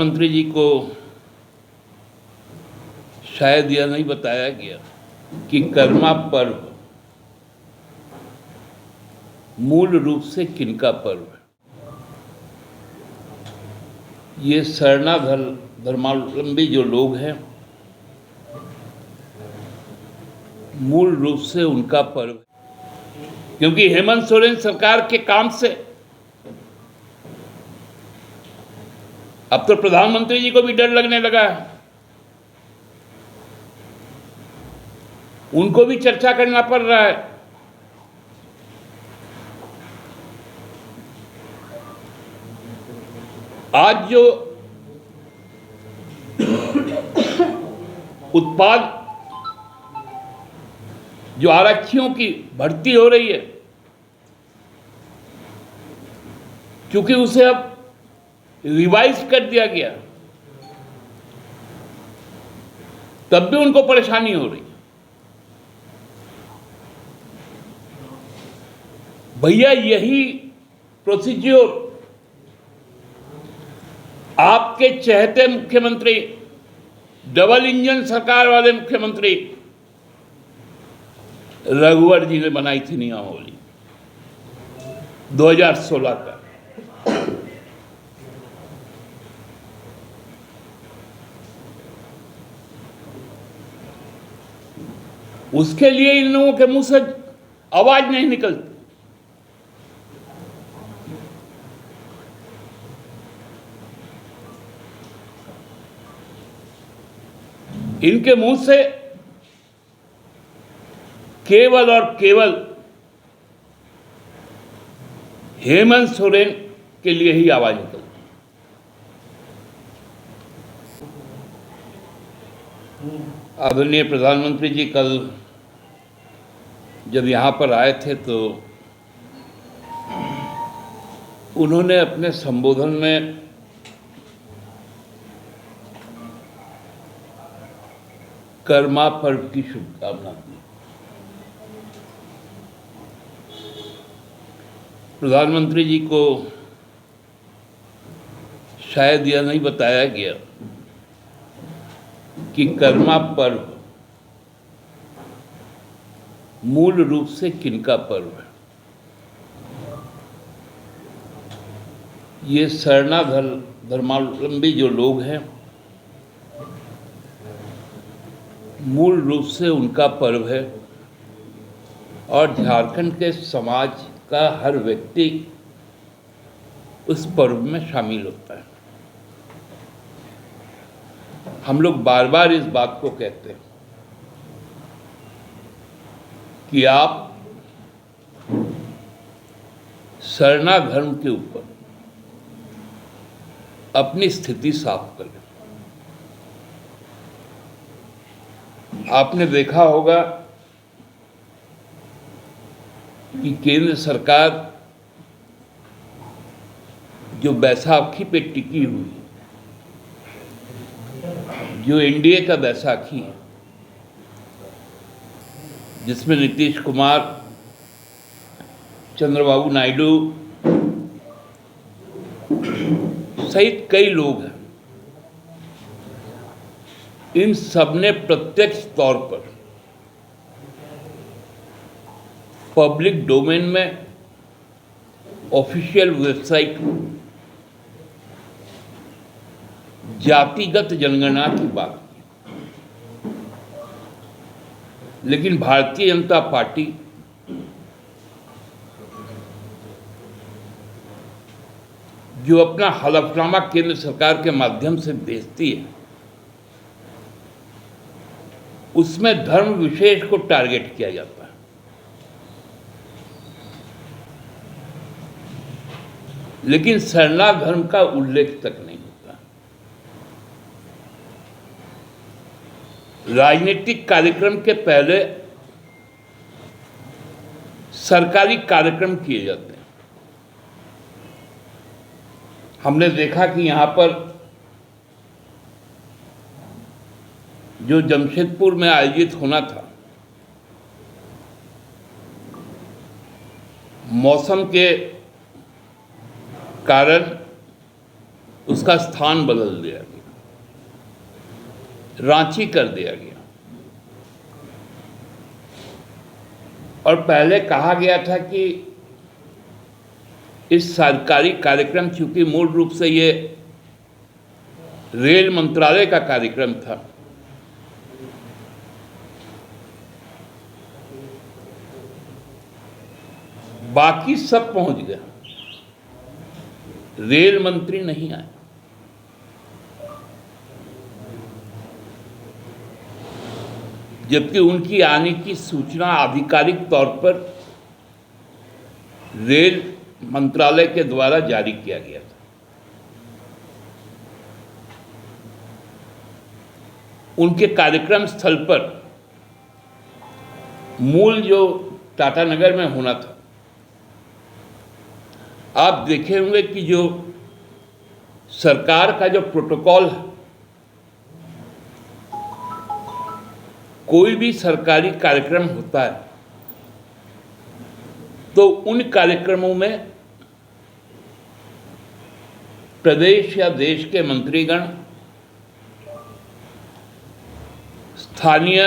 मंत्री जी को शायद यह नहीं बताया गया कि कर्मा पर्व मूल रूप से किनका पर्व है। ये धर्मावलंबी जो लोग हैं, मूल रूप से उनका पर्व है, क्योंकि हेमंत सोरेन सरकार के काम से अब तो प्रधानमंत्री जी को भी डर लगने लगा है। उनको भी चर्चा करना पड़ रहा है। आज जो उत्पाद जो आरक्षियों की भर्ती हो रही है, क्योंकि उसे अब रिवाइज कर दिया गया, तब भी उनको परेशानी हो रही है। भैया, यही प्रोसीज्योर आपके चहेते मुख्यमंत्री, डबल इंजन सरकार वाले मुख्यमंत्री रघुवर जी ने बनाई थी नियमावली 2016 का। उसके लिए इन लोगों के मुंह से आवाज नहीं निकलती। इनके मुंह से केवल और केवल हेमंत सोरेन के लिए ही आवाज निकलती। आदरणीय प्रधानमंत्री जी कल जब यहाँ पर आए थे तो उन्होंने अपने संबोधन में कर्मा पर्व की शुभकामना दी। प्रधानमंत्री जी को शायद यह नहीं बताया गया कि कर्मा पर्व मूल रूप से किनका पर्व है। ये धर्मावलंबी जो लोग हैं, मूल रूप से उनका पर्व है, और झारखंड के समाज का हर व्यक्ति उस पर्व में शामिल होता है। हम लोग बार बार इस बात को कहते हैं कि आप सरना धर्म के ऊपर अपनी स्थिति साफ करें। आपने देखा होगा कि केंद्र सरकार जो बैसाखी पे टिकी हुई, जो एनडीए का बैसाखी है, जिसमें नीतीश कुमार, चंद्रबाबू नायडू सहित कई लोग हैं, इन सबने प्रत्यक्ष तौर पर पब्लिक डोमेन में ऑफिशियल वेबसाइट जातिगत जनगणना की बात की। लेकिन भारतीय जनता पार्टी जो अपना हलफनामा केंद्र सरकार के माध्यम से भेजती है, उसमें धर्म विशेष को टारगेट किया जाता है। लेकिन सरना धर्म का उल्लेख तक नहीं होता। राजनीतिक कार्यक्रम के पहले सरकारी कार्यक्रम किए जाते हैं। हमने देखा कि यहां पर जो जमशेदपुर में आयोजित होना था, मौसम के कारण उसका स्थान बदल दिया गया, रांची कर दिया गया। और पहले कहा गया था कि इस सरकारी कार्यक्रम, चूंकि मूल रूप से ये रेल मंत्रालय का कार्यक्रम था, बाकी सब पहुंच गया, रेल मंत्री नहीं आए। जबकि उनकी आने की सूचना आधिकारिक तौर पर रेल मंत्रालय के द्वारा जारी किया गया था। उनके कार्यक्रम स्थल पर मूल जो टाटानगर में होना था, आप देखे होंगे कि जो सरकार का जो प्रोटोकॉल है, कोई भी सरकारी कार्यक्रम होता है तो उन कार्यक्रमों में प्रदेश या देश के मंत्रीगण, स्थानीय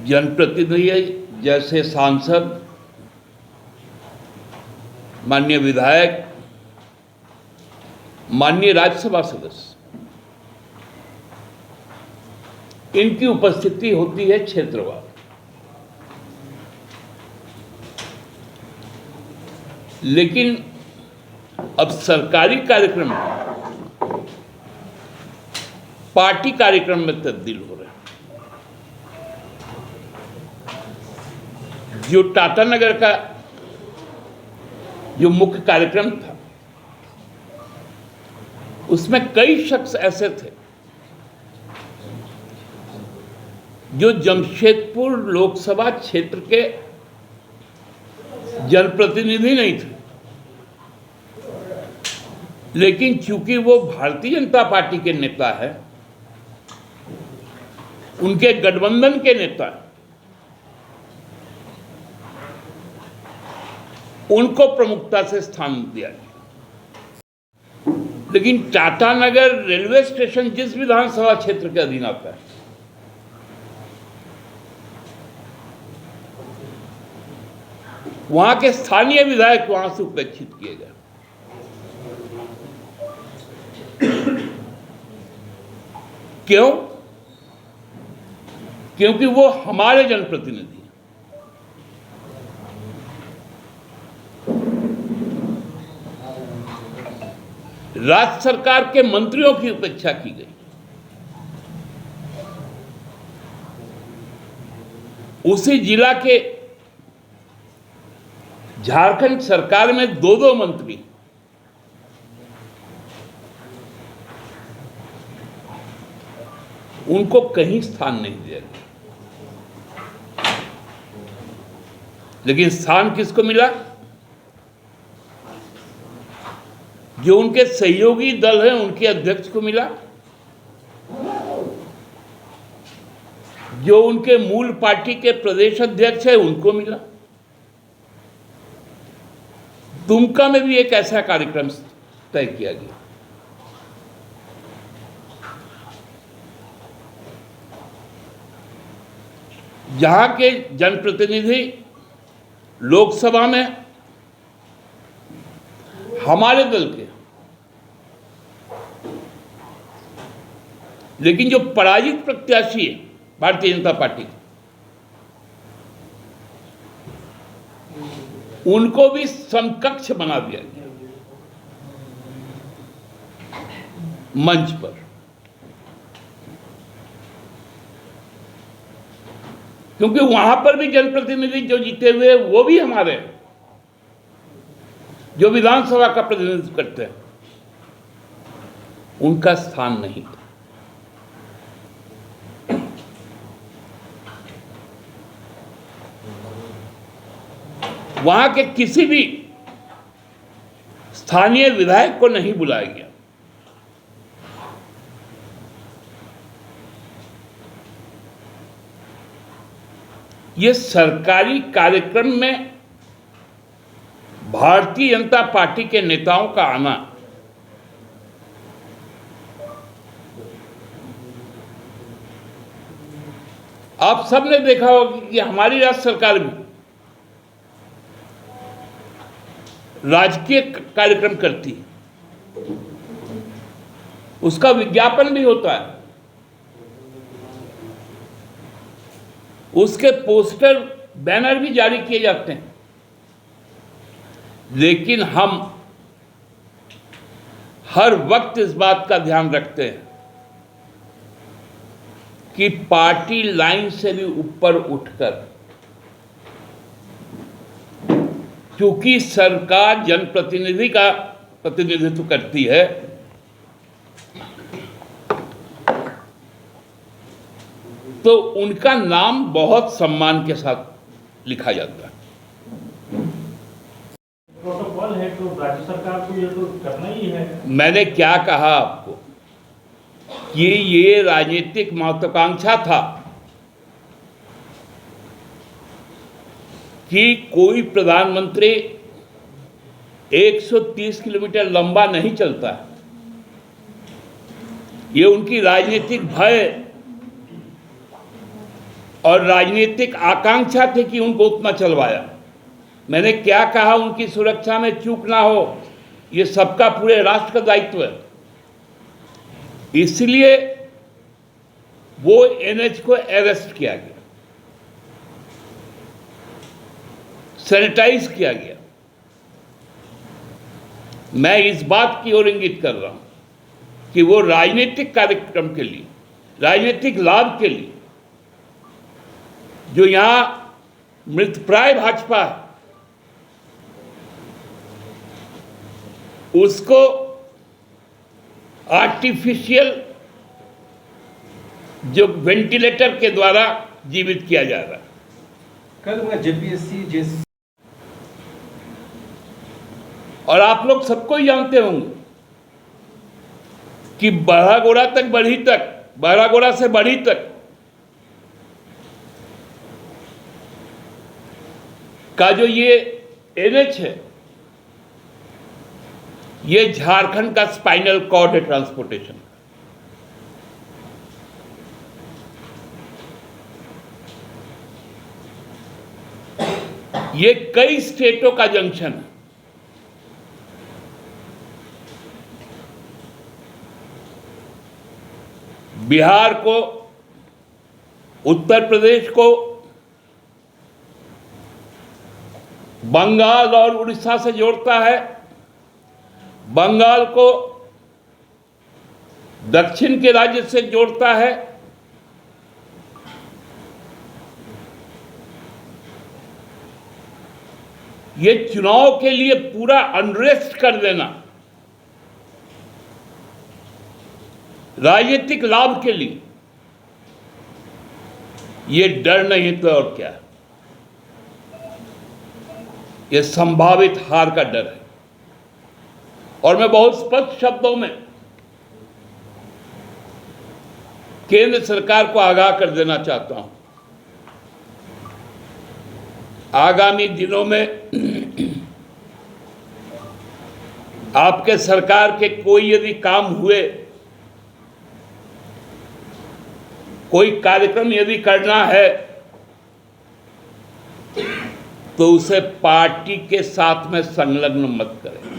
जनप्रतिनिधि जैसे सांसद, माननीय विधायक, माननीय राज्यसभा सदस्य, इनकी उपस्थिति होती है क्षेत्रवार। लेकिन अब सरकारी कार्यक्रम पार्टी कार्यक्रम में तब्दील हो रहे हैं। जो टाटानगर का जो मुख्य कार्यक्रम था, उसमें कई शख्स ऐसे थे जो जमशेदपुर लोकसभा क्षेत्र के जनप्रतिनिधि नहीं थे, लेकिन चूंकि वो भारतीय जनता पार्टी के नेता है, उनके गठबंधन के नेता है, उनको प्रमुखता से स्थान दिया गया। लेकिन टाटानगर रेलवे स्टेशन जिस विधानसभा क्षेत्र के अधीन आता है, वहां के स्थानीय विधायक वहां से उपेक्षित किए गए। क्यों? क्योंकि वो हमारे जनप्रतिनिधि हैं। राज्य सरकार के मंत्रियों की उपेक्षा की गई। उसी जिला के झारखंड सरकार में दो मंत्री, उनको कहीं स्थान नहीं दिया गया। लेकिन स्थान किसको मिला? जो उनके सहयोगी दल हैं, उनके अध्यक्ष को मिला। जो उनके मूल पार्टी के प्रदेश अध्यक्ष है, उनको मिला। दुमका में भी एक ऐसा कार्यक्रम तय किया गया। जहां के जनप्रतिनिधि लोकसभा में हमारे दल के, लेकिन जो पराजित प्रत्याशी है भारतीय जनता पार्टी, उनको भी समकक्ष बना दिया गया मंच पर। क्योंकि वहां पर भी जनप्रतिनिधि जो जीते हुए वो भी हमारे हैं, जो विधानसभा का प्रतिनिधित्व करते हैं, उनका स्थान नहीं था। वहां के किसी भी स्थानीय विधायक को नहीं बुलाया गया। ये सरकारी कार्यक्रम में भारतीय जनता पार्टी के नेताओं का आना आप सबने देखा होगा कि हमारी राज्य सरकार भी राजकीय कार्यक्रम करती है, उसका विज्ञापन भी होता है, उसके पोस्टर बैनर भी जारी किए जाते हैं, लेकिन हम हर वक्त इस बात का ध्यान रखते हैं कि पार्टी लाइन से भी ऊपर उठकर, क्योंकि सरकार जनप्रतिनिधि का प्रतिनिधित्व करती है, तो उनका नाम बहुत सम्मान के साथ लिखा जाता है। प्रोटोकॉल है तो राज्य सरकार को ये तो करना ही है। मैंने क्या कहा आपको कि ये राजनीतिक महत्वाकांक्षा था कि कोई प्रधानमंत्री 130 किलोमीटर लंबा नहीं चलता है। ये उनकी राजनीतिक भय और राजनीतिक आकांक्षा थी कि उनको उतना चलवाया। मैंने क्या कहा, उनकी सुरक्षा में चूक ना हो, ये सबका पूरे राष्ट्र का दायित्व है। इसलिए वो एनएच को अरेस्ट किया गया, सैनिटाइज किया गया। मैं इस बात की ओर इंगित कर रहा हूं कि वो राजनीतिक कार्यक्रम के लिए, राजनीतिक लाभ के लिए, जो यहां मृतप्राय भाजपा है, उसको आर्टिफिशियल जो वेंटिलेटर के द्वारा जीवित किया जा रहा है। कल जेपीएससी और आप लोग सबको ही जानते होंगे कि बड़ागोड़ा तक बढ़ी तक, बड़ागोड़ा से बढ़ी तक का जो ये एनएच है, ये झारखंड का स्पाइनल कॉर्ड है ट्रांसपोर्टेशन। ये कई स्टेटों का जंक्शन है। बिहार को, उत्तर प्रदेश को, बंगाल और उड़ीसा से जोड़ता है, बंगाल को दक्षिण के राज्य से जोड़ता है, ये चुनाव के लिए पूरा अनरेस्ट कर देना, राजनीतिक लाभ के लिए, ये डर नहीं तो और क्या, ये संभावित हार का डर है। और मैं बहुत स्पष्ट शब्दों में केंद्र सरकार को आगाह कर देना चाहता हूं, आगामी दिनों में आपके सरकार के कोई यदि काम हुए, कोई कार्यक्रम यदि करना है, तो उसे पार्टी के साथ में संलग्न मत करें।